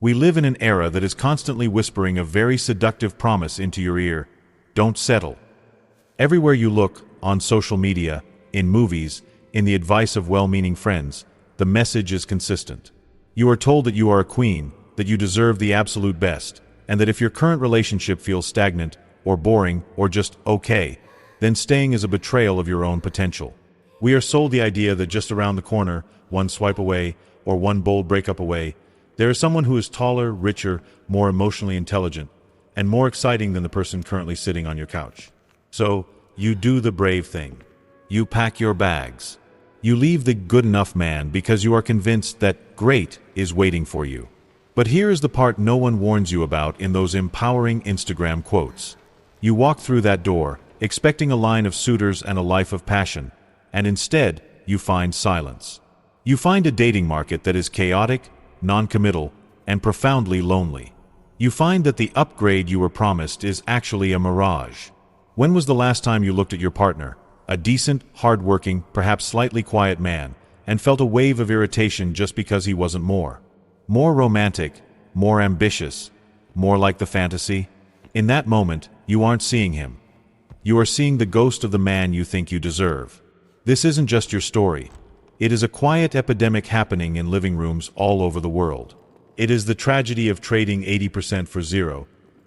We live in an era that is constantly whispering a very seductive promise into your ear: don't settle. Everywhere you look, on social media, in movies, in the advice of well-meaning friends, the message is consistent. You are told that you are a queen, that you deserve the absolute best, and that if your current relationship feels stagnant, or boring, or just okay, then staying is a betrayal of your own potential. We are sold the idea that just around the corner, one swipe away, or one bold breakup away, there is someone who is taller, richer, more emotionally intelligent, and more exciting than the person currently sitting on your couch. So, you do the brave thing. You pack your bags. You leave the good enough man because you are convinced that great is waiting for you. But here is the part no one warns you about in those empowering Instagram quotes. You walk through that door, expecting a line of suitors and a life of passion, and instead, you find silence. You find a dating market that is chaotic, non-committal, and profoundly lonely. You find that the upgrade you were promised is actually a mirage. When was the last time you looked at your partner, a decent, hard-working, perhaps slightly quiet man, and felt a wave of irritation just because he wasn't more romantic, more ambitious, more like the fantasy? In that moment, you aren't seeing him. You are seeing the ghost of the man you think you deserve. This isn't just your story. It is a quiet epidemic happening in living rooms all over the world. It is the tragedy of trading 80% for zero,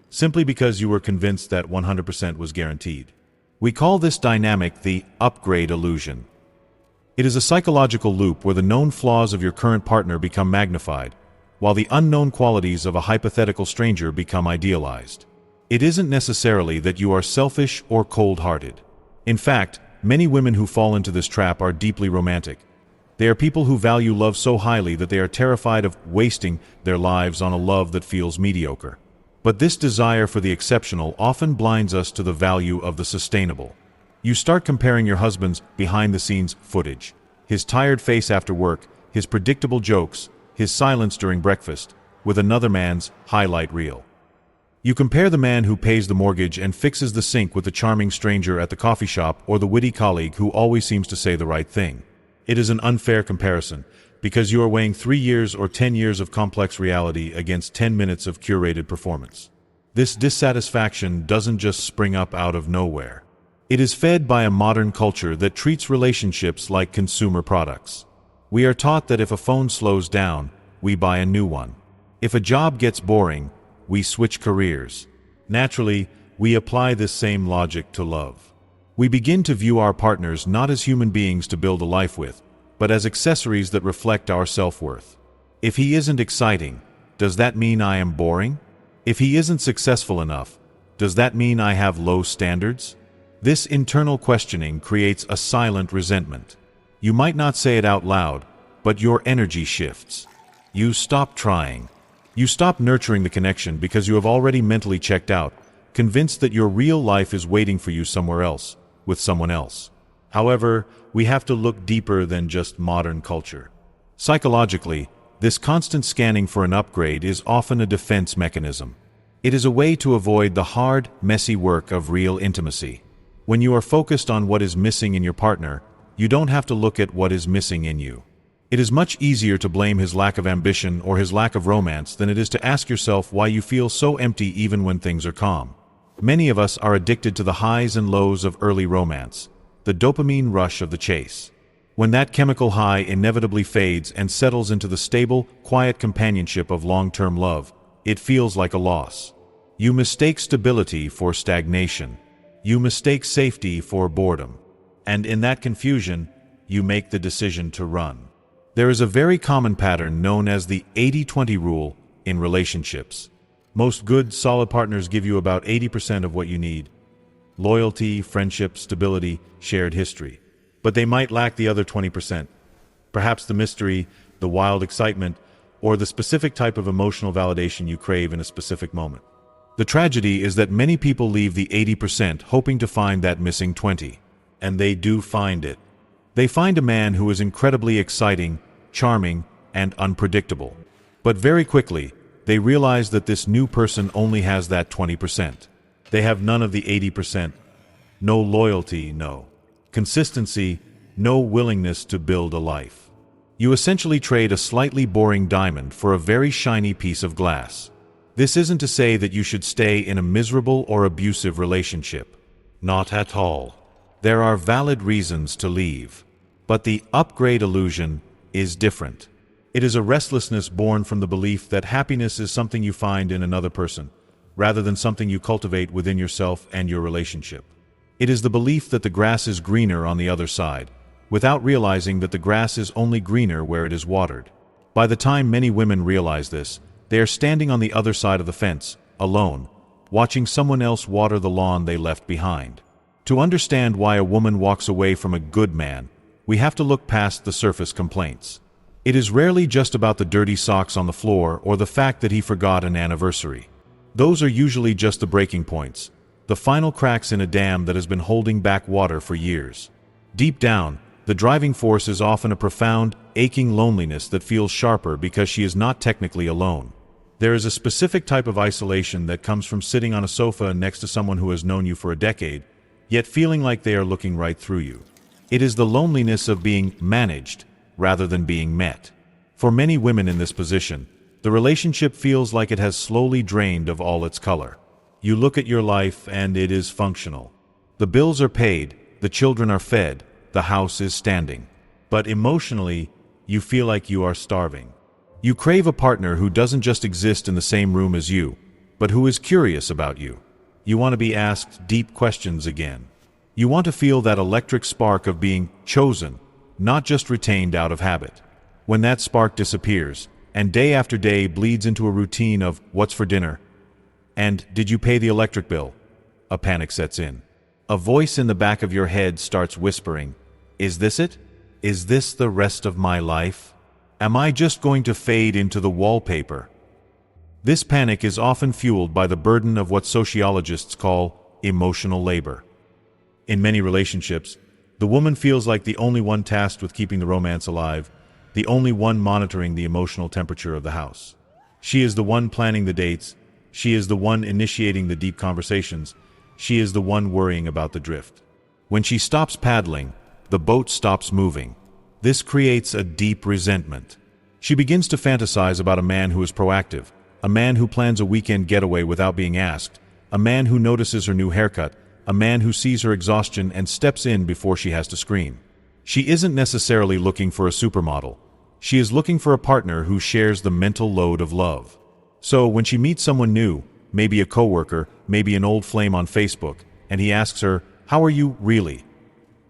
simply because you were convinced that 100% was guaranteed. We call this dynamic the upgrade illusion. It is a psychological loop where the known flaws of your current partner become magnified, while the unknown qualities of a hypothetical stranger become idealized. It isn't necessarily that you are selfish or cold-hearted. In fact, many women who fall into this trap are deeply romantic. They are people who value love so highly that they are terrified of wasting their lives on a love that feels mediocre. But this desire for the exceptional often blinds us to the value of the sustainable. You start comparing your husband's behind-the-scenes footage, his tired face after work, his predictable jokes, his silence during breakfast, with another man's highlight reel. You compare the man who pays the mortgage and fixes the sink with the charming stranger at the coffee shop or the witty colleague who always seems to say the right thing. It is an unfair comparison, because you are weighing 3 years or 10 years of complex reality against 10 minutes of curated performance. This dissatisfaction doesn't just spring up out of nowhere. It is fed by a modern culture that treats relationships like consumer products. We are taught that if a phone slows down, we buy a new one. If a job gets boring, we switch careers. Naturally, we apply this same logic to love. We begin to view our partners not as human beings to build a life with, but as accessories that reflect our self-worth. If he isn't exciting, does that mean I am boring? If he isn't successful enough, does that mean I have low standards? This internal questioning creates a silent resentment. You might not say it out loud, but your energy shifts. You stop trying. You stop nurturing the connection because you have already mentally checked out, convinced that your real life is waiting for you somewhere else, with someone else. However, we have to look deeper than just modern culture. Psychologically, this constant scanning for an upgrade is often a defense mechanism. It is a way to avoid the hard, messy work of real intimacy. When you are focused on what is missing in your partner, you don't have to look at what is missing in you. It is much easier to blame his lack of ambition or his lack of romance than it is to ask yourself why you feel so empty even when things are calm. Many of us are addicted to the highs and lows of early romance, the dopamine rush of the chase. When that chemical high inevitably fades and settles into the stable, quiet companionship of long-term love, it feels like a loss. You mistake stability for stagnation. You mistake safety for boredom. And in that confusion, you make the decision to run. There is a very common pattern known as the 80-20 rule in relationships. Most good, solid partners give you about 80% of what you need: loyalty, friendship, stability, shared history. But they might lack the other 20%. Perhaps the mystery, the wild excitement, or the specific type of emotional validation you crave in a specific moment. The tragedy is that many people leave the 80% hoping to find that missing 20. And they do find it. They find a man who is incredibly exciting, charming, and unpredictable. But very quickly, they realize that this new person only has that 20%. They have none of the 80%. No loyalty, no consistency, no willingness to build a life. You essentially trade a slightly boring diamond for a very shiny piece of glass. This isn't to say that you should stay in a miserable or abusive relationship. Not at all. There are valid reasons to leave. But the upgrade illusion is different. It is a restlessness born from the belief that happiness is something you find in another person, rather than something you cultivate within yourself and your relationship. It is the belief that the grass is greener on the other side, without realizing that the grass is only greener where it is watered. By the time many women realize this, they are standing on the other side of the fence, alone, watching someone else water the lawn they left behind. To understand why a woman walks away from a good man, we have to look past the surface complaints. It is rarely just about the dirty socks on the floor or the fact that he forgot an anniversary. Those are usually just the breaking points, the final cracks in a dam that has been holding back water for years. Deep down, the driving force is often a profound, aching loneliness that feels sharper because she is not technically alone. There is a specific type of isolation that comes from sitting on a sofa next to someone who has known you for a decade, yet feeling like they are looking right through you. It is the loneliness of being managed rather than being met. For many women in this position, the relationship feels like it has slowly drained of all its color. You look at your life and it is functional. The bills are paid, the children are fed, the house is standing. But emotionally, you feel like you are starving. You crave a partner who doesn't just exist in the same room as you, but who is curious about you. You want to be asked deep questions again. You want to feel that electric spark of being chosen, not just retained out of habit. When that spark disappears, and day after day bleeds into a routine of what's for dinner, and did you pay the electric bill, a panic sets in. A voice in the back of your head starts whispering, is this it? Is this the rest of my life? Am I just going to fade into the wallpaper? This panic is often fueled by the burden of what sociologists call emotional labor. In many relationships, the woman feels like the only one tasked with keeping the romance alive, the only one monitoring the emotional temperature of the house. She is the one planning the dates, she is the one initiating the deep conversations, she is the one worrying about the drift. When she stops paddling, the boat stops moving. This creates a deep resentment. She begins to fantasize about a man who is proactive, a man who plans a weekend getaway without being asked, a man who notices her new haircut, a man who sees her exhaustion and steps in before she has to scream. She isn't necessarily looking for a supermodel. She is looking for a partner who shares the mental load of love. So when she meets someone new, maybe a coworker, maybe an old flame on Facebook, and he asks her, "How are you really?"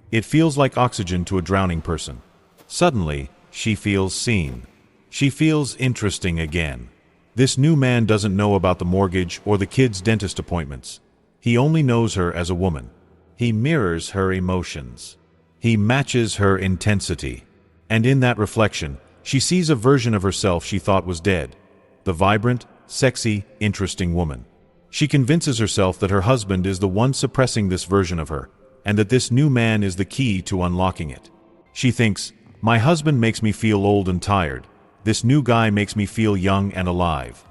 It feels like oxygen to a drowning person. Suddenly, she feels seen. She feels interesting again. This new man doesn't know about the mortgage or the kids' dentist appointments. He only knows her as a woman. He mirrors her emotions. He matches her intensity. And in that reflection, she sees a version of herself she thought was dead. The vibrant, sexy, interesting woman. She convinces herself that her husband is the one suppressing this version of her, and that this new man is the key to unlocking it. She thinks, my husband makes me feel old and tired. This new guy makes me feel young and alive.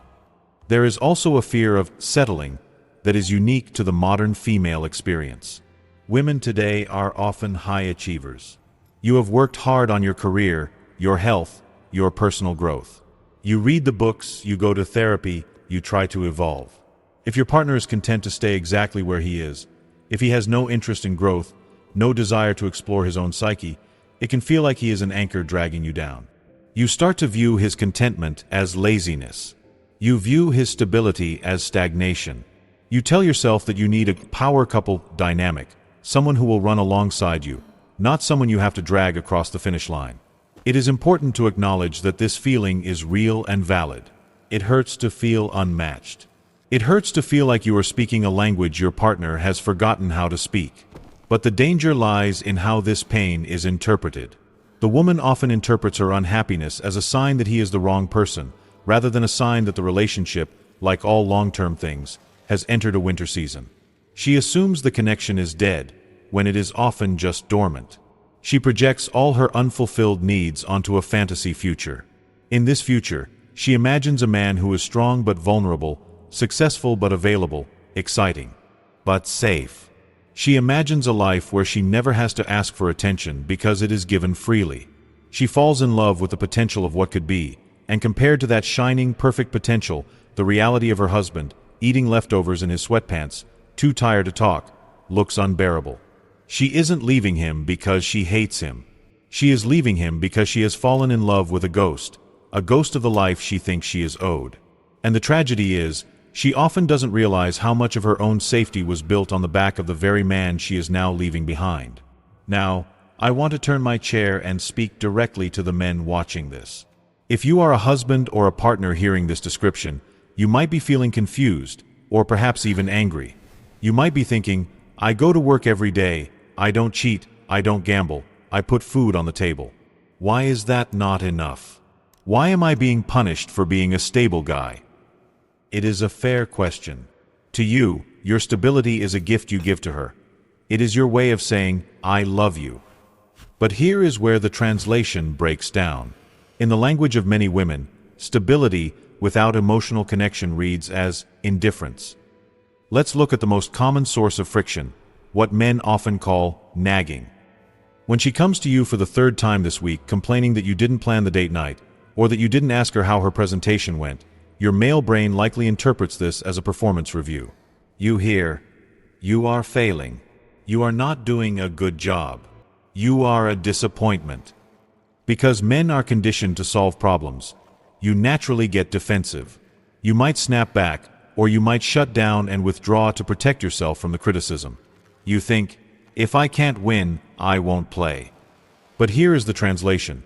There is also a fear of settling that is unique to the modern female experience. Women today are often high achievers. You have worked hard on your career, your health, your personal growth. You read the books, you go to therapy, you try to evolve. If your partner is content to stay exactly where he is, if he has no interest in growth, no desire to explore his own psyche, it can feel like he is an anchor dragging you down. You start to view his contentment as laziness. You view his stability as stagnation. You tell yourself that you need a power couple dynamic, someone who will run alongside you, not someone you have to drag across the finish line. It is important to acknowledge that this feeling is real and valid. It hurts to feel unmatched. It hurts to feel like you are speaking a language your partner has forgotten how to speak. But the danger lies in how this pain is interpreted. The woman often interprets her unhappiness as a sign that he is the wrong person, rather than a sign that the relationship, like all long-term things, has entered a winter season. She assumes the connection is dead, when it is often just dormant. She projects all her unfulfilled needs onto a fantasy future. In this future, she imagines a man who is strong but vulnerable, successful but available, exciting, but safe. She imagines a life where she never has to ask for attention because it is given freely. She falls in love with the potential of what could be, and compared to that shining, perfect potential, the reality of her husband, eating leftovers in his sweatpants, too tired to talk, looks unbearable. She isn't leaving him because she hates him. She is leaving him because she has fallen in love with a ghost of the life she thinks she is owed. And the tragedy is, she often doesn't realize how much of her own safety was built on the back of the very man she is now leaving behind. Now, I want to turn my chair and speak directly to the men watching this. If you are a husband or a partner hearing this description, you might be feeling confused, or perhaps even angry. You might be thinking, I go to work every day, I don't cheat, I don't gamble, I put food on the table. Why is that not enough? Why am I being punished for being a stable guy? It is a fair question. To you, your stability is a gift you give to her. It is your way of saying, I love you. But here is where the translation breaks down. In the language of many women, stability without emotional connection reads as indifference. Let's look at the most common source of friction, what men often call nagging. When she comes to you for the third time this week complaining that you didn't plan the date night, or that you didn't ask her how her presentation went, your male brain likely interprets this as a performance review. You hear, you are failing. You are not doing a good job. You are a disappointment. Because men are conditioned to solve problems, you naturally get defensive. You might snap back, or you might shut down and withdraw to protect yourself from the criticism. You think, if I can't win, I won't play. But here is the translation.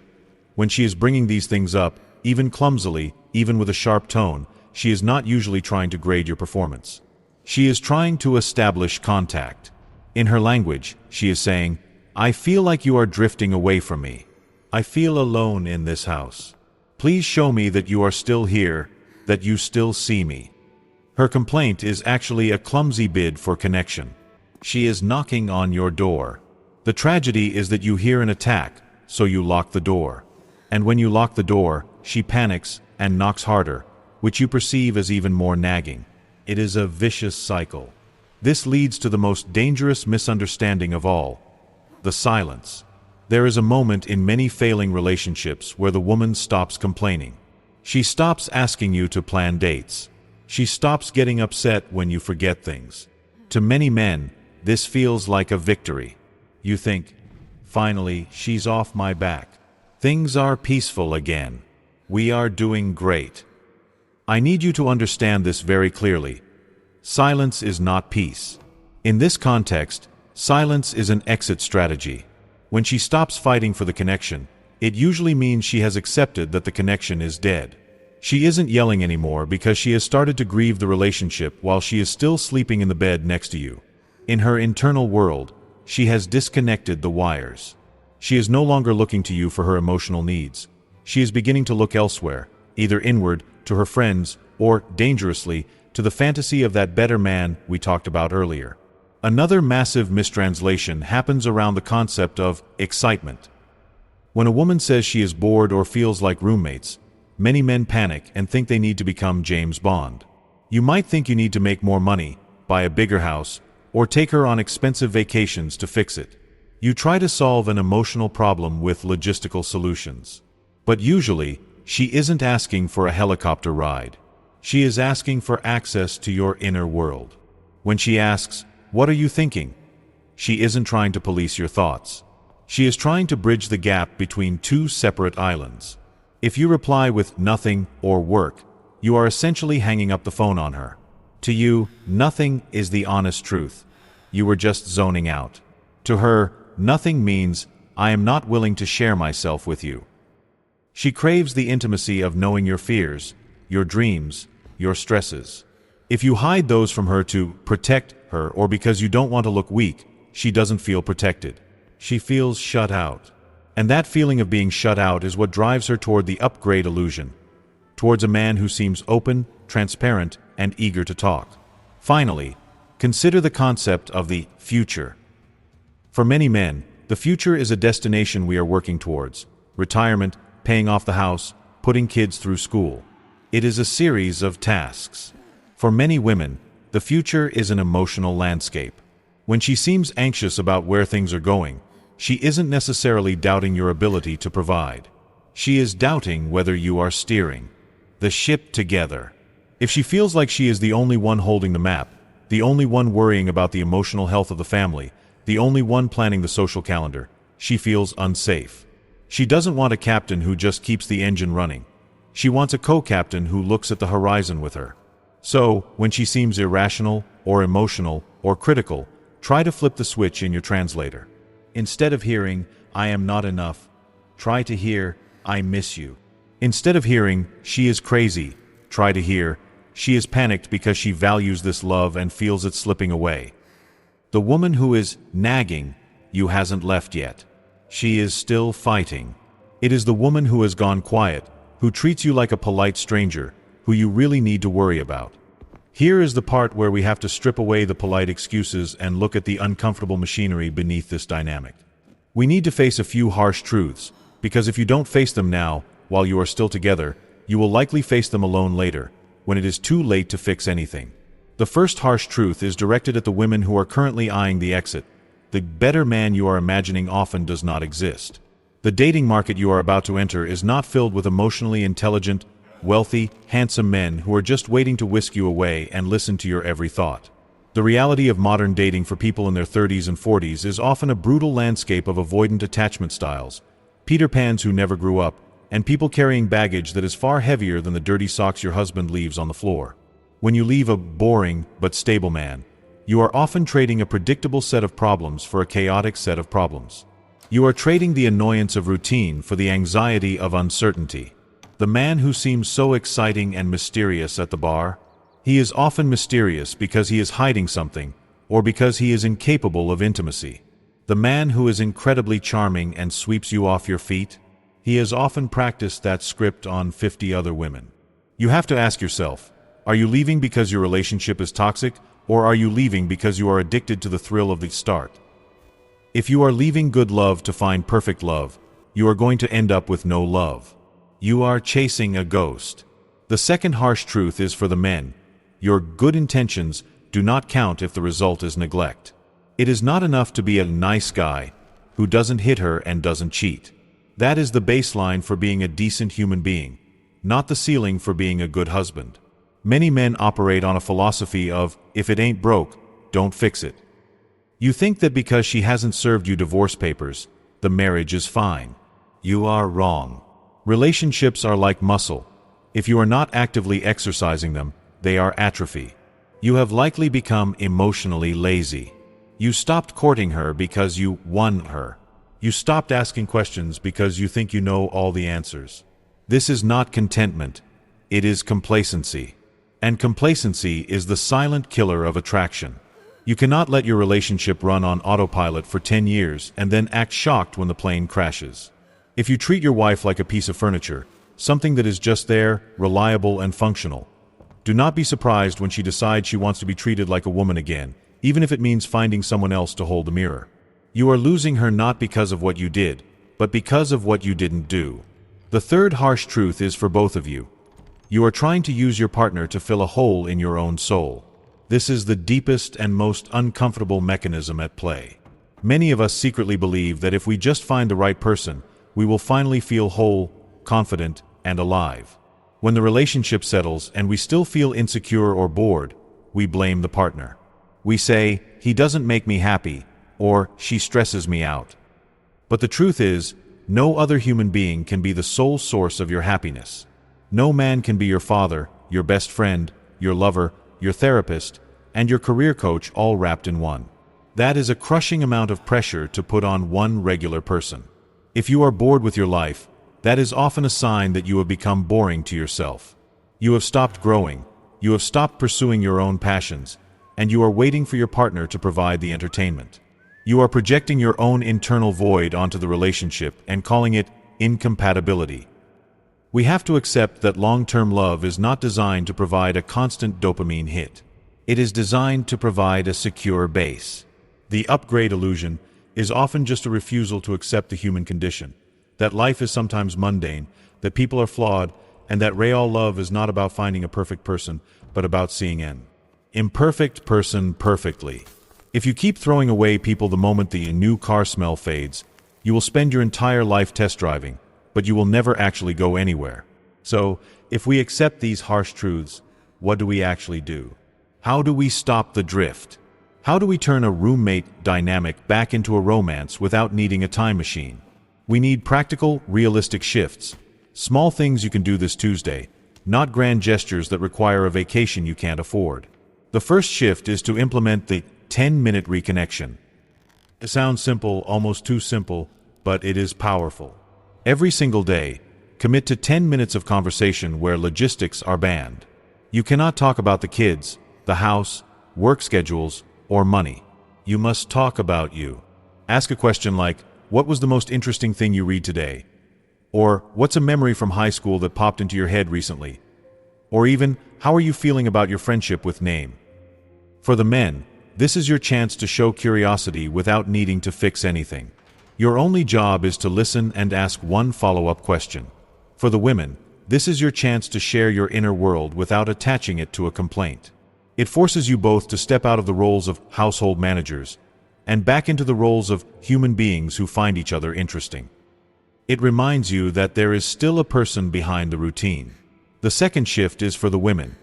When she is bringing these things up, even clumsily, even with a sharp tone, she is not usually trying to grade your performance. She is trying to establish contact. In her language, she is saying, I feel like you are drifting away from me. I feel alone in this house. Please show me that you are still here, that you still see me. Her complaint is actually a clumsy bid for connection. She is knocking on your door. The tragedy is that you hear an attack, so you lock the door. And when you lock the door, she panics and knocks harder, which you perceive as even more nagging. It is a vicious cycle. This leads to the most dangerous misunderstanding of all, the silence. There is a moment in many failing relationships where the woman stops complaining. She stops asking you to plan dates. She stops getting upset when you forget things. To many men, this feels like a victory. You think, finally, she's off my back. Things are peaceful again. We are doing great. I need you to understand this very clearly. Silence is not peace. In this context, silence is an exit strategy. When she stops fighting for the connection, it usually means she has accepted that the connection is dead. She isn't yelling anymore because she has started to grieve the relationship while she is still sleeping in the bed next to you. In her internal world, she has disconnected the wires. She is no longer looking to you for her emotional needs. She is beginning to look elsewhere, either inward, to her friends, or, dangerously, to the fantasy of that better man we talked about earlier. Another massive mistranslation happens around the concept of excitement. When a woman says she is bored or feels like roommates, many men panic and think they need to become James Bond. You might think you need to make more money, buy a bigger house, or take her on expensive vacations to fix it. You try to solve an emotional problem with logistical solutions. But usually, she isn't asking for a helicopter ride. She is asking for access to your inner world. When she asks, "What are you thinking?" she isn't trying to police your thoughts. She is trying to bridge the gap between two separate islands. If you reply with nothing or work, you are essentially hanging up the phone on her. To you, nothing is the honest truth. You were just zoning out. To her, nothing means, I am not willing to share myself with you. She craves the intimacy of knowing your fears, your dreams, your stresses. If you hide those from her to protect her or because you don't want to look weak, she doesn't feel protected. She feels shut out. And that feeling of being shut out is what drives her toward the upgrade illusion, towards a man who seems open, transparent, and eager to talk. Finally, consider the concept of the future. For many men, the future is a destination we are working towards: retirement, paying off the house, putting kids through school. It is a series of tasks. For many women, the future is an emotional landscape. When she seems anxious about where things are going, she isn't necessarily doubting your ability to provide. She is doubting whether you are steering the ship together. If she feels like she is the only one holding the map, the only one worrying about the emotional health of the family, the only one planning the social calendar, she feels unsafe. She doesn't want a captain who just keeps the engine running. She wants a co-captain who looks at the horizon with her. So, when she seems irrational, or emotional, or critical, try to flip the switch in your translator. Instead of hearing, "I am not enough," try to hear, "I miss you." Instead of hearing, "She is crazy," try to hear, "She is panicked because she values this love and feels it slipping away." The woman who is nagging you hasn't left yet. She is still fighting. It is the woman who has gone quiet, who treats you like a polite stranger, who you really need to worry about. Here is the part where we have to strip away the polite excuses and look at the uncomfortable machinery beneath this dynamic. We need to face a few harsh truths, because if you don't face them now, while you are still together, you will likely face them alone later, when it is too late to fix anything. The first harsh truth is directed at the women who are currently eyeing the exit. The better man you are imagining often does not exist. The dating market you are about to enter is not filled with emotionally intelligent, wealthy, handsome men who are just waiting to whisk you away and listen to your every thought. The reality of modern dating for people in their 30s and 40s is often a brutal landscape of avoidant attachment styles, Peter Pans who never grew up, and people carrying baggage that is far heavier than the dirty socks your husband leaves on the floor. When you leave a boring but stable man, you are often trading a predictable set of problems for a chaotic set of problems. You are trading the annoyance of routine for the anxiety of uncertainty. The man who seems so exciting and mysterious at the bar, he is often mysterious because he is hiding something, or because he is incapable of intimacy. The man who is incredibly charming and sweeps you off your feet, he has often practiced that script on 50 other women. You have to ask yourself, are you leaving because your relationship is toxic, or are you leaving because you are addicted to the thrill of the start? If you are leaving good love to find perfect love, you are going to end up with no love. You are chasing a ghost. The second harsh truth is for the men. Your good intentions do not count if the result is neglect. It is not enough to be a nice guy who doesn't hit her and doesn't cheat. That is the baseline for being a decent human being, not the ceiling for being a good husband. Many men operate on a philosophy of, if it ain't broke, don't fix it. You think that because she hasn't served you divorce papers, the marriage is fine. You are wrong. Relationships are like muscle. If you are not actively exercising them, they are atrophy. You have likely become emotionally lazy. You stopped courting her because you won her. You stopped asking questions because you think you know all the answers. This is not contentment. It is complacency. And complacency is the silent killer of attraction. You cannot let your relationship run on autopilot for 10 years and then act shocked when the plane crashes. If you treat your wife like a piece of furniture, something that is just there, reliable and functional, do not be surprised when she decides she wants to be treated like a woman again, even if it means finding someone else to hold the mirror. You are losing her not because of what you did, but because of what you didn't do. The third harsh truth is for both of you. You are trying to use your partner to fill a hole in your own soul. This is the deepest and most uncomfortable mechanism at play. Many of us secretly believe that if we just find the right person, we will finally feel whole, confident, and alive. When the relationship settles and we still feel insecure or bored, we blame the partner. We say, he doesn't make me happy, or she stresses me out. But the truth is, no other human being can be the sole source of your happiness. No man can be your father, your best friend, your lover, your therapist, and your career coach all wrapped in one. That is a crushing amount of pressure to put on one regular person. If you are bored with your life, that is often a sign that you have become boring to yourself. You have stopped growing, you have stopped pursuing your own passions, and you are waiting for your partner to provide the entertainment. You are projecting your own internal void onto the relationship and calling it incompatibility. We have to accept that long-term love is not designed to provide a constant dopamine hit. It is designed to provide a secure base. The upgrade illusion is often just a refusal to accept the human condition, that life is sometimes mundane, that people are flawed, and that real love is not about finding a perfect person, but about seeing an imperfect person perfectly. If you keep throwing away people the moment the new car smell fades, You will spend your entire life test driving, but you will never actually go anywhere. So, if we accept these harsh truths, what do we actually do? How do we stop the drift? How do we turn a roommate dynamic back into a romance without needing a time machine? We need practical, realistic shifts. Small things you can do this Tuesday, not grand gestures that require a vacation you can't afford. The first shift is to implement the 10-minute reconnection. It sounds simple, almost too simple, but it is powerful. Every single day, commit to 10 minutes of conversation where logistics are banned. You cannot talk about the kids, the house, work schedules, or money. You must talk about you. Ask a question like, what was the most interesting thing you read today? Or, what's a memory from high school that popped into your head recently? Or even, how are you feeling about your friendship with name? For the men, this is your chance to show curiosity without needing to fix anything. Your only job is to listen and ask one follow-up question. For the women, this is your chance to share your inner world without attaching it to a complaint. It forces you both to step out of the roles of household managers and back into the roles of human beings who find each other interesting. It reminds you that there is still a person behind the routine. The second shift is for the women.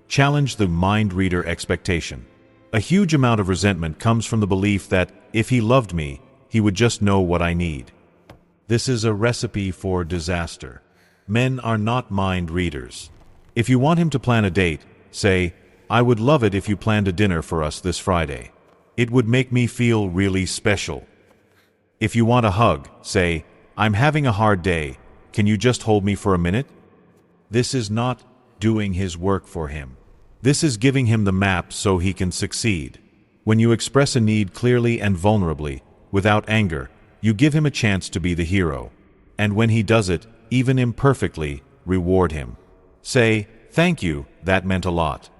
Challenge the mind reader expectation. A huge amount of resentment comes from the belief that if he loved me, he would just know what I need. This is a recipe for disaster. Men are not mind readers. If you want him to plan a date, say, I would love it if you planned a dinner for us this Friday. It would make me feel really special. If you want a hug, say, I'm having a hard day. Can you just hold me for a minute? This is not doing his work for him. This is giving him the map so he can succeed. When you express a need clearly and vulnerably, without anger, you give him a chance to be the hero. And when he does it, even imperfectly, reward him. Say, thank you, that meant a lot.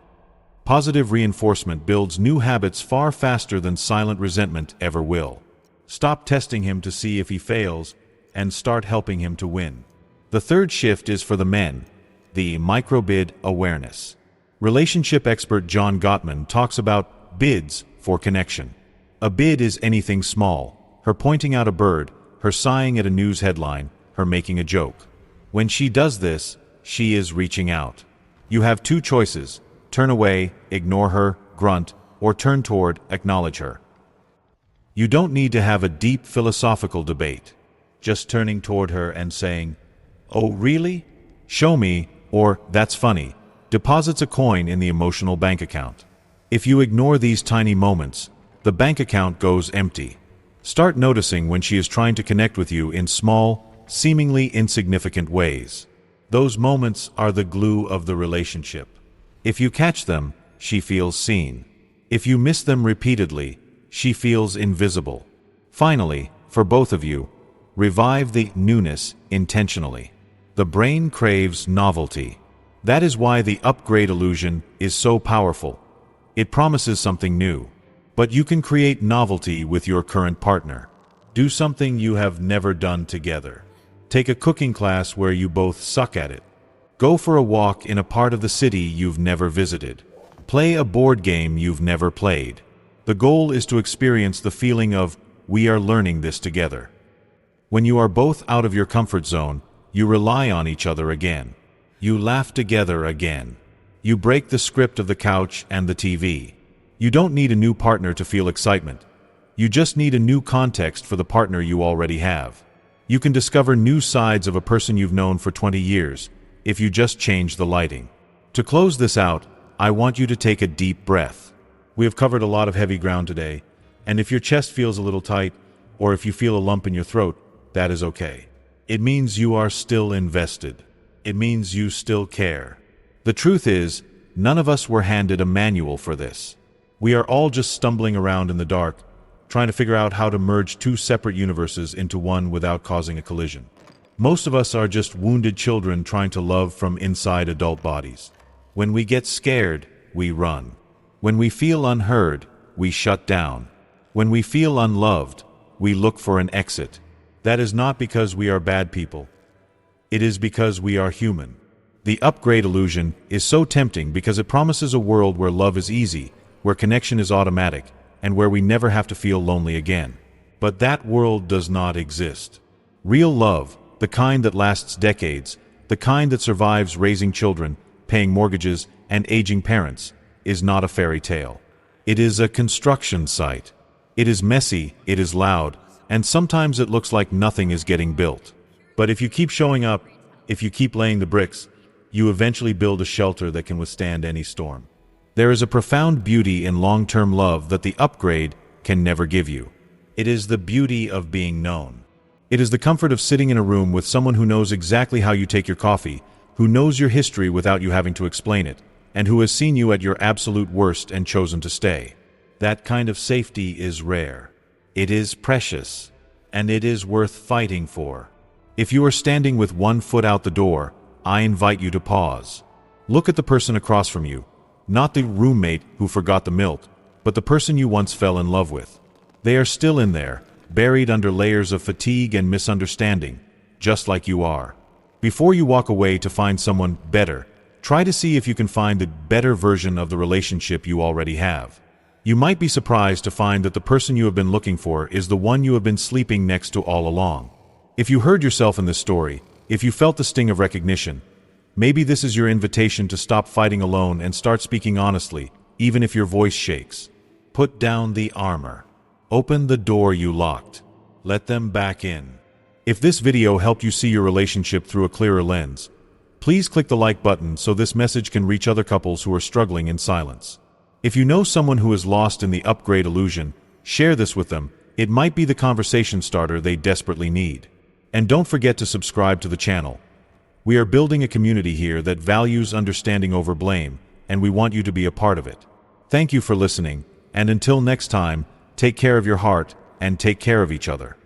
Positive reinforcement builds new habits far faster than silent resentment ever will. Stop testing him to see if he fails, and start helping him to win. The third shift is for the men, the microbid awareness. Relationship expert John Gottman talks about bids for connection. A bid is anything small, her pointing out a bird, her sighing at a news headline, her making a joke. When she does this, she is reaching out. You have two choices: turn away, ignore her, grunt, or turn toward, acknowledge her. You don't need to have a deep philosophical debate. Just turning toward her and saying, "Oh, really? Show me," or "That's funny," deposits a coin in the emotional bank account. If you ignore these tiny moments, the bank account goes empty. Start noticing when she is trying to connect with you in small, seemingly insignificant ways. Those moments are the glue of the relationship. If you catch them, she feels seen. If you miss them repeatedly, she feels invisible. Finally, for both of you, revive the newness intentionally. The brain craves novelty. That is why the upgrade illusion is so powerful. It promises something new. But you can create novelty with your current partner. Do something you have never done together. Take a cooking class where you both suck at it. Go for a walk in a part of the city you've never visited. Play a board game you've never played. The goal is to experience the feeling of, we are learning this together. When you are both out of your comfort zone, you rely on each other again. You laugh together again. You break the script of the couch and the TV. You don't need a new partner to feel excitement. You just need a new context for the partner you already have. You can discover new sides of a person you've known for 20 years, if you just change the lighting. To close this out, I want you to take a deep breath. We have covered a lot of heavy ground today, and if your chest feels a little tight, or if you feel a lump in your throat, that is okay. It means you are still invested. It means you still care. The truth is, none of us were handed a manual for this. We are all just stumbling around in the dark, trying to figure out how to merge two separate universes into one without causing a collision. Most of us are just wounded children trying to love from inside adult bodies. When we get scared, we run. When we feel unheard, we shut down. When we feel unloved, we look for an exit. That is not because we are bad people. It is because we are human. The upgrade illusion is so tempting because it promises a world where love is easy, where connection is automatic, and where we never have to feel lonely again. But that world does not exist. Real love, the kind that lasts decades, the kind that survives raising children, paying mortgages, and aging parents, is not a fairy tale. It is a construction site. It is messy, it is loud, and sometimes it looks like nothing is getting built. But if you keep showing up, if you keep laying the bricks, you eventually build a shelter that can withstand any storm. There is a profound beauty in long-term love that the upgrade can never give you. It is the beauty of being known. It is the comfort of sitting in a room with someone who knows exactly how you take your coffee, who knows your history without you having to explain it, and who has seen you at your absolute worst and chosen to stay. That kind of safety is rare. It is precious, and it is worth fighting for. If you are standing with one foot out the door, I invite you to pause. Look at the person across from you, not the roommate who forgot the milk, but the person you once fell in love with. They are still in there, buried under layers of fatigue and misunderstanding, just like you are. Before you walk away to find someone better, try to see if you can find the better version of the relationship you already have. You might be surprised to find that the person you have been looking for is the one you have been sleeping next to all along. If you heard yourself in this story, if you felt the sting of recognition, maybe this is your invitation to stop fighting alone and start speaking honestly, even if your voice shakes. Put down the armor. Open the door you locked. Let them back in. If this video helped you see your relationship through a clearer lens, please click the like button so this message can reach other couples who are struggling in silence. If you know someone who is lost in the upgrade illusion, share this with them. It might be the conversation starter they desperately need. And don't forget to subscribe to the channel. We are building a community here that values understanding over blame, and we want you to be a part of it. Thank you for listening, and until next time, take care of your heart and take care of each other.